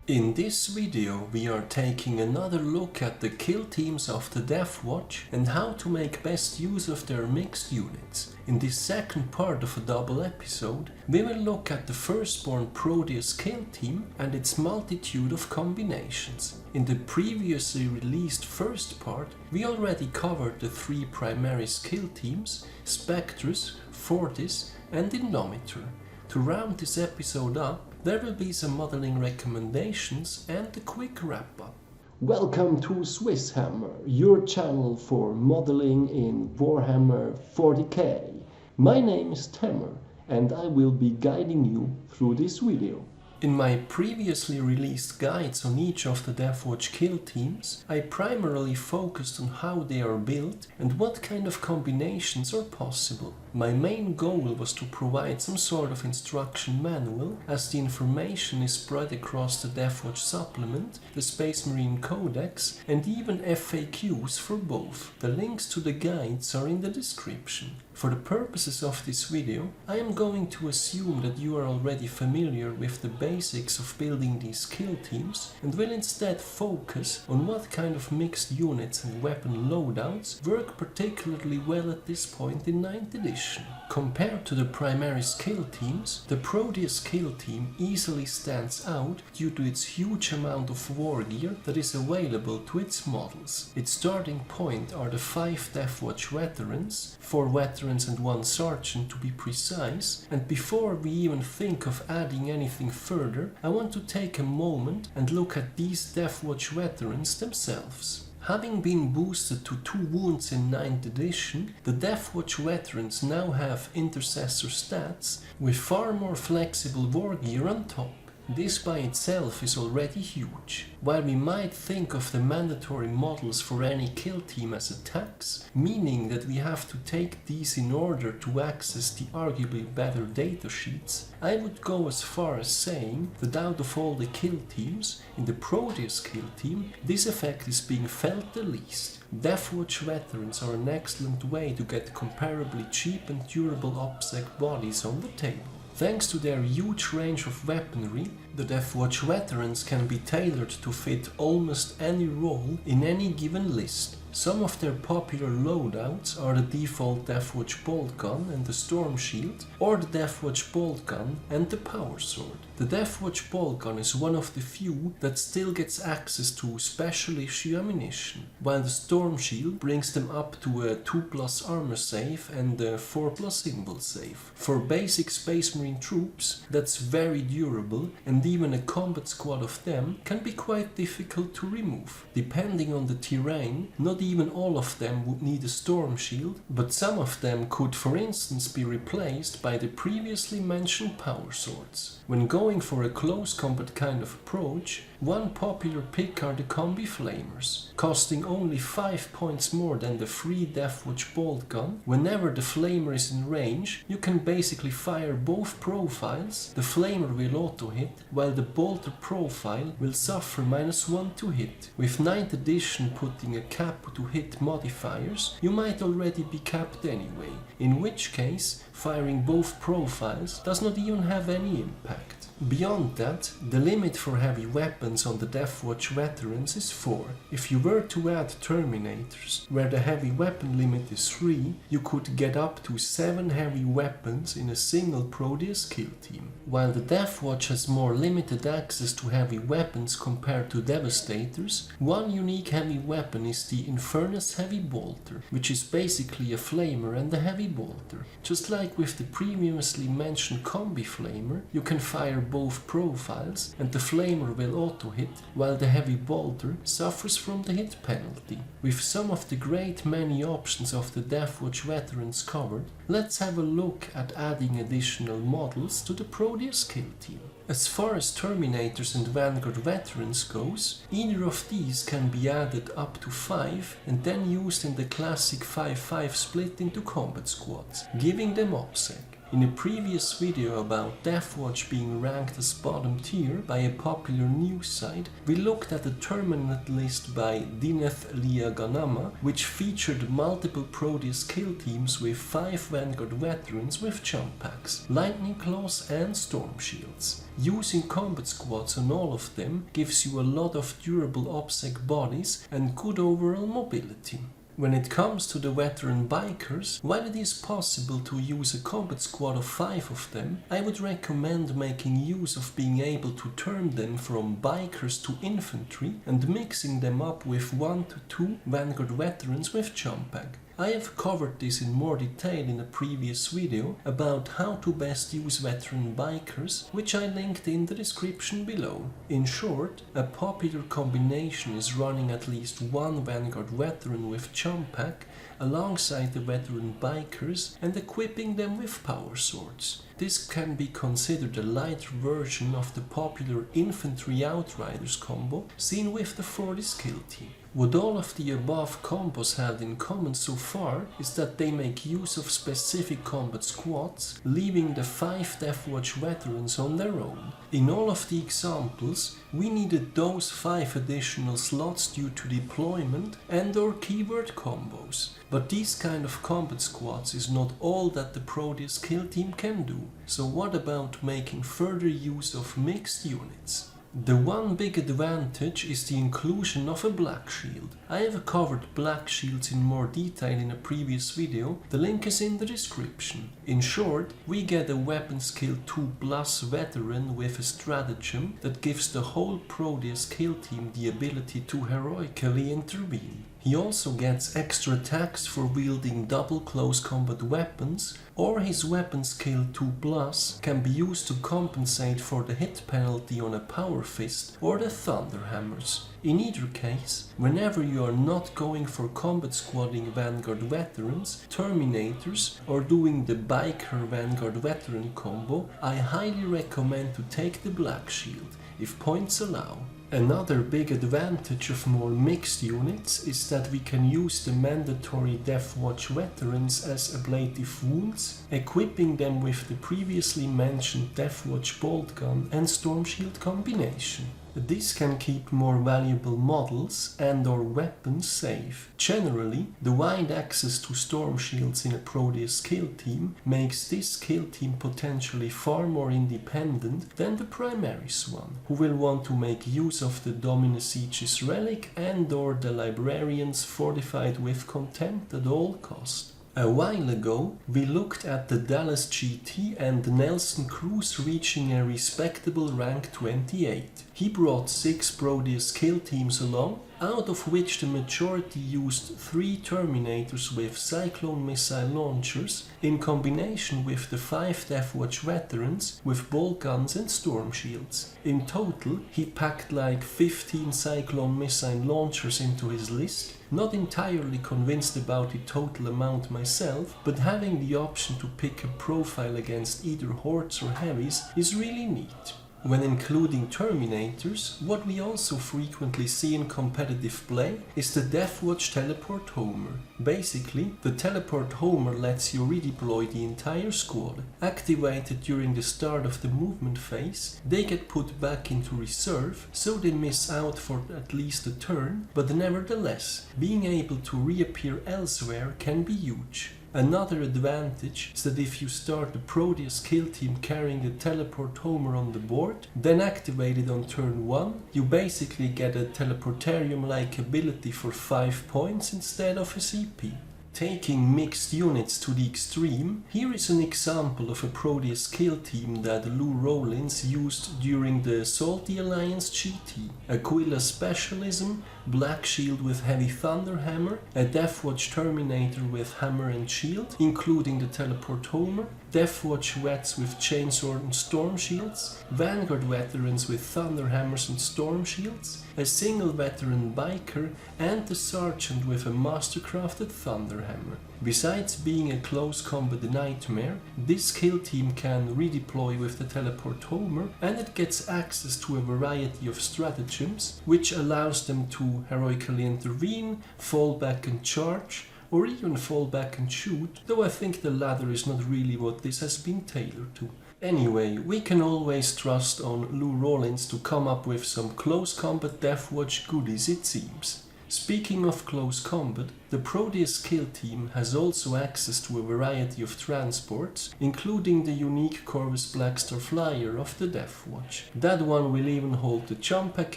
In this video we are taking another look at the kill teams of the Deathwatch and how to make best use of their mixed units. In this second part of a double episode, we will look at the firstborn Proteus Kill Team and its multitude of combinations. In the previously released first part, we already covered the three Primaris Kill Teams, Spectrus, Fortis and Indomitor. To round this episode up, there will be some modeling recommendations and a quick wrap up. Welcome to SwissHammer, your channel for modeling in Warhammer 40k. My name is Tamer and I will be guiding you through this video. In my previously released guides on each of the Deathwatch Kill Teams, I primarily focused on how they are built and what kind of combinations are possible. My main goal was to provide some sort of instruction manual, as the information is spread across the Deathwatch supplement, the Space Marine Codex and even FAQs for both. The links to the guides are in the description. For the purposes of this video, I am going to assume that you are already familiar with the basics of building these kill teams and will instead focus on what kind of mixed units and weapon loadouts work particularly well at this point in 9th edition. Compared to the Primaris Kill Teams, the Proteus Kill Team easily stands out due to its huge amount of war gear that is available to its models. Its starting point are the 5 Deathwatch Veterans, 4 Veterans and 1 Sergeant to be precise, and before we even think of adding anything further, I want to take a moment and look at these Deathwatch Veterans themselves. Having been boosted to 2 wounds in 9th edition, the Deathwatch Veterans now have intercessor stats with far more flexible war gear on top. This by itself is already huge. While we might think of the mandatory models for any kill team as attacks, meaning that we have to take these in order to access the arguably better datasheets, I would go as far as saying that out of all the kill teams, in the Proteus Kill Team, this effect is being felt the least. Deathwatch Veterans are an excellent way to get comparably cheap and durable ObSec bodies on the table. Thanks to their huge range of weaponry, the Deathwatch Veterans can be tailored to fit almost any role in any given list. Some of their popular loadouts are the default Deathwatch Bolt Gun and the Storm Shield, or the Deathwatch Bolt Gun and the Power Sword. The Deathwatch Bolt Gun is one of the few that still gets access to special issue ammunition, while the Storm Shield brings them up to a 2+ armor save and a 4+ symbol save. For basic Space Marine troops, that's very durable, and even a combat squad of them can be quite difficult to remove. Depending on the terrain, not even all of them would need a Storm Shield, but some of them could for instance be replaced by the previously mentioned Power Swords. When going for a close combat kind of approach, one popular pick are the Combi Flamers. Costing only 5 points more than the free Deathwatch Bolt Gun, whenever the Flamer is in range, you can basically fire both profiles, the Flamer will auto-hit, while the Bolter profile will suffer -1 to hit. With 9th edition putting a cap to hit modifiers, you might already be capped anyway, in which case firing both profiles does not even have any impact. Beyond that, the limit for heavy weapons on the Deathwatch Veterans is 4. If you were to add Terminators, where the heavy weapon limit is 3, you could get up to 7 heavy weapons in a single Proteus Kill Team. While the Deathwatch has more limited access to heavy weapons compared to Devastators, one unique heavy weapon is the Infernus Heavy Bolter, which is basically a Flamer and a Heavy Bolter. Just like with the previously mentioned Combi Flamer, you can fire both profiles and the Flamer will auto-hit, while the Heavy Bolter suffers from the hit penalty. With some of the great many options of the Deathwatch Veterans covered, let's have a look at adding additional models to the Proteus Kill Team. As far as Terminators and Vanguard Veterans goes, either of these can be added up to 5 and then used in the classic 5-5 split into combat squads, giving them ObSec. In a previous video about Deathwatch being ranked as bottom tier by a popular news site, we looked at the Terminate list by Dineth Liaganama, which featured multiple Proteus Kill Teams with 5 Vanguard Veterans with jump packs, lightning claws and storm shields. Using combat squads on all of them gives you a lot of durable ObSec bodies and good overall mobility. When it comes to the veteran bikers, while it is possible to use a combat squad of 5 of them, I would recommend making use of being able to turn them from bikers to infantry and mixing them up with 1 to 2 Vanguard veterans with jump pack. I have covered this in more detail in a previous video about how to best use veteran bikers, which I linked in the description below. In short, a popular combination is running at least 1 Vanguard veteran with jump pack alongside the veteran bikers and equipping them with power swords. This can be considered a lighter version of the popular Infantry Outriders combo seen with the Fortis Kill Team. What all of the above combos had in common so far is that they make use of specific combat squads, leaving the 5 Deathwatch veterans on their own. In all of the examples, we needed those 5 additional slots due to deployment and or keyword combos. But these kind of combat squads is not all that the Proteus Kill Team can do. So what about making further use of mixed units? The one big advantage is the inclusion of a black shield. I have covered black shields in more detail in a previous video, the link is in the description. In short, we get a weapon skill 2+ veteran with a stratagem that gives the whole Proteus Kill Team the ability to heroically intervene. He also gets extra attacks for wielding double close combat weapons, or his weapon skill 2+ can be used to compensate for the hit penalty on a power fist or the thunder hammers. In either case, whenever you are not going for combat squadding Vanguard veterans, Terminators, or doing the biker Vanguard veteran combo, I highly recommend to take the black shield, if points allow. Another big advantage of more mixed units is that we can use the mandatory Deathwatch Veterans as ablative wounds, equipping them with the previously mentioned Deathwatch Bolt Gun and Storm Shield combination. This can keep more valuable models and or weapons safe. Generally, the wide access to storm shields in a Proteus Kill Team makes this kill team potentially far more independent than the Primaris one, who will want to make use of the Dominus Aegis relic and or the Librarians fortified with contempt at all cost. A while ago, we looked at the Dallas GT and the Nelson Cruz reaching a respectable rank 28. He brought 6 Proteus Kill Teams along, out of which the majority used 3 Terminators with Cyclone missile launchers in combination with the 5 Deathwatch veterans with bolt guns and storm shields. In total, he packed like 15 Cyclone missile launchers into his list. Not entirely convinced about the total amount myself, but having the option to pick a profile against either hordes or heavies is really neat. When including Terminators, what we also frequently see in competitive play is the Deathwatch Teleport Homer. Basically, the Teleport Homer lets you redeploy the entire squad. Activated during the start of the movement phase, they get put back into reserve, so they miss out for at least a turn, but nevertheless, being able to reappear elsewhere can be huge. Another advantage is that if you start the Proteus Kill Team carrying the Teleport Homer on the board, then activate it on turn 1, you basically get a Teleportarium-like ability for 5 points instead of a CP. Taking mixed units to the extreme, here is an example of a Proteus Kill Team that Lou Rollins used during the Salty Alliance GT. Aquila Specialism, Black Shield with Heavy Thunder Hammer, a Deathwatch Terminator with Hammer and Shield, including the Teleport Homer, Deathwatch Vets with Chainsword and Storm Shields, Vanguard Veterans with Thunder Hammers and Storm Shields, a single veteran biker, and the Sergeant with a mastercrafted Thunder Hammer. Besides being a close combat nightmare, this kill team can redeploy with the Teleport Homer, and it gets access to a variety of stratagems, which allows them to heroically intervene, fall back and charge, or even fall back and shoot, though I think the latter is not really what this has been tailored to. Anyway, we can always trust on Lou Rawlins to come up with some close combat Deathwatch goodies, it seems. Speaking of close combat, the Proteus Kill Team has also access to a variety of transports, including the unique Corvus Blackstar Flyer of the Deathwatch. That one will even hold the jump pack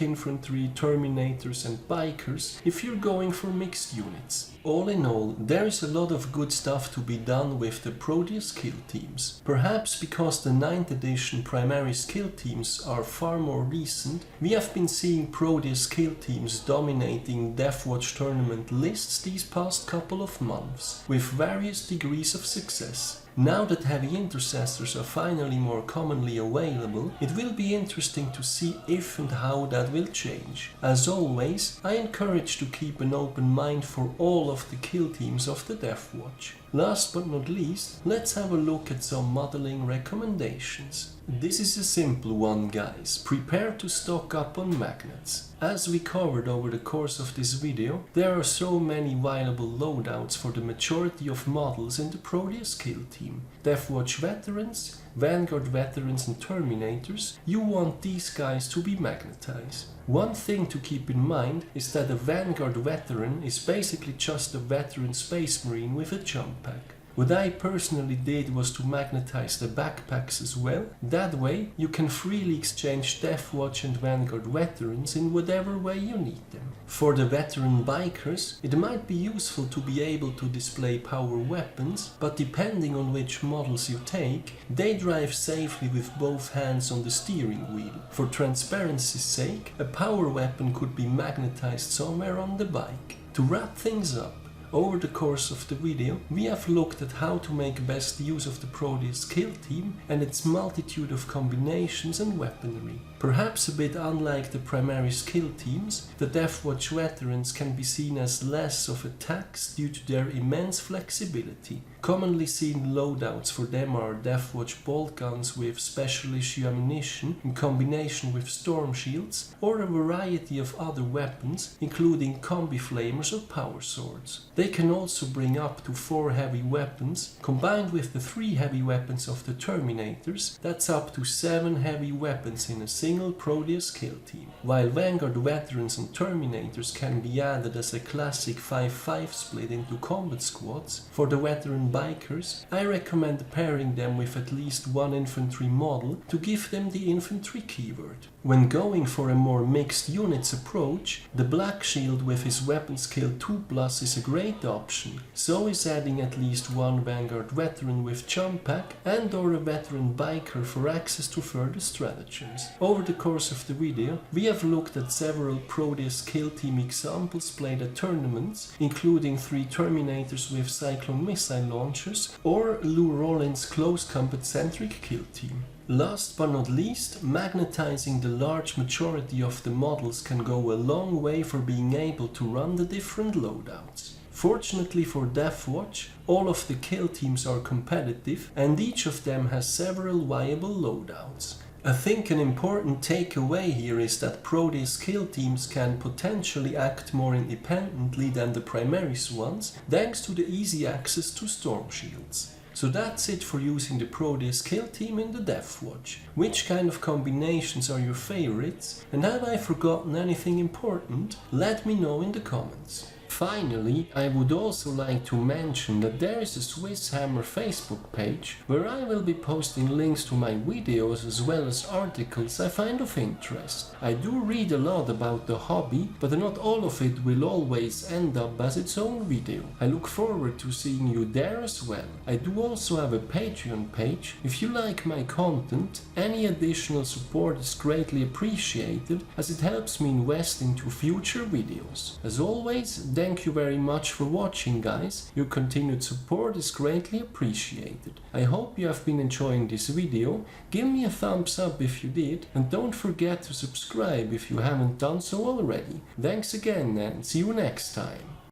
infantry, Terminators and bikers if you're going for mixed units. All in all, there is a lot of good stuff to be done with the Proteus Kill Teams. Perhaps because the 9th edition Primaris Kill Teams are far more recent, we have been seeing Proteus Kill Teams dominating Deathwatch tournament lists these past couple of months, with various degrees of success. Now that heavy intercessors are finally more commonly available, it will be interesting to see if and how that will change. As always, I encourage to keep an open mind for all of the kill teams of the Deathwatch. Last but not least, let's have a look at some modeling recommendations. This is a simple one, guys. Prepare to stock up on magnets. As we covered over the course of this video, there are so many viable loadouts for the majority of models in the Proteus Kill Team. Deathwatch Veterans, Vanguard Veterans and Terminators, you want these guys to be magnetized. One thing to keep in mind is that a Vanguard Veteran is basically just a veteran Space Marine with a jump pack. What I personally did was to magnetize the backpacks as well. That way you can freely exchange Deathwatch and Vanguard Veterans in whatever way you need them. For the veteran bikers, it might be useful to be able to display power weapons, but depending on which models you take, they drive safely with both hands on the steering wheel. For transparency's sake, a power weapon could be magnetized somewhere on the bike. To wrap things up, over the course of the video, we have looked at how to make best use of the Proteus Kill Team and its multitude of combinations and weaponry. Perhaps a bit unlike the Primaris Kill Teams, the Deathwatch Veterans can be seen as less of a tax due to their immense flexibility. Commonly seen loadouts for them are Deathwatch bolt guns with special issue ammunition in combination with storm shields, or a variety of other weapons, including combi flamers or power swords. They can also bring up to 4 heavy weapons, combined with the 3 heavy weapons of the Terminators, that's up to 7 heavy weapons in a single Proteus Kill Team. While Vanguard Veterans and Terminators can be added as a classic 5-5 split into combat squads, for the veteran bikers, I recommend pairing them with at least one infantry model to give them the infantry keyword. When going for a more mixed units approach, the Black Shield with his weapon skill 2+ is a great option, so is adding at least one Vanguard Veteran with jump pack and or a veteran biker for access to further stratagems. Over the course of the video, we have looked at several Proteus Kill Team examples played at tournaments, including 3 Terminators with Cyclone missile launchers or Lou Rawlins' close combat centric kill team. Last but not least, magnetizing the large majority of the models can go a long way for being able to run the different loadouts. Fortunately for Deathwatch, all of the kill teams are competitive and each of them has several viable loadouts. I think an important takeaway here is that Proteus Kill Teams can potentially act more independently than the Primaris ones, thanks to the easy access to storm shields. So that's it for using the Proteus Kill Team in the Deathwatch. Which kind of combinations are your favorites, and have I forgotten anything important? Let me know in the comments. Finally, I would also like to mention that there is a SwissHammer Facebook page where I will be posting links to my videos as well as articles I find of interest. I do read a lot about the hobby, but not all of it will always end up as its own video. I look forward to seeing you there as well. I do also have a Patreon page. If you like my content, any additional support is greatly appreciated as it helps me invest into future videos. As always, thank you very much for watching, guys. Your continued support is greatly appreciated. I hope you have been enjoying this video. Give me a thumbs up if you did, and don't forget to subscribe if you haven't done so already. Thanks again and see you next time.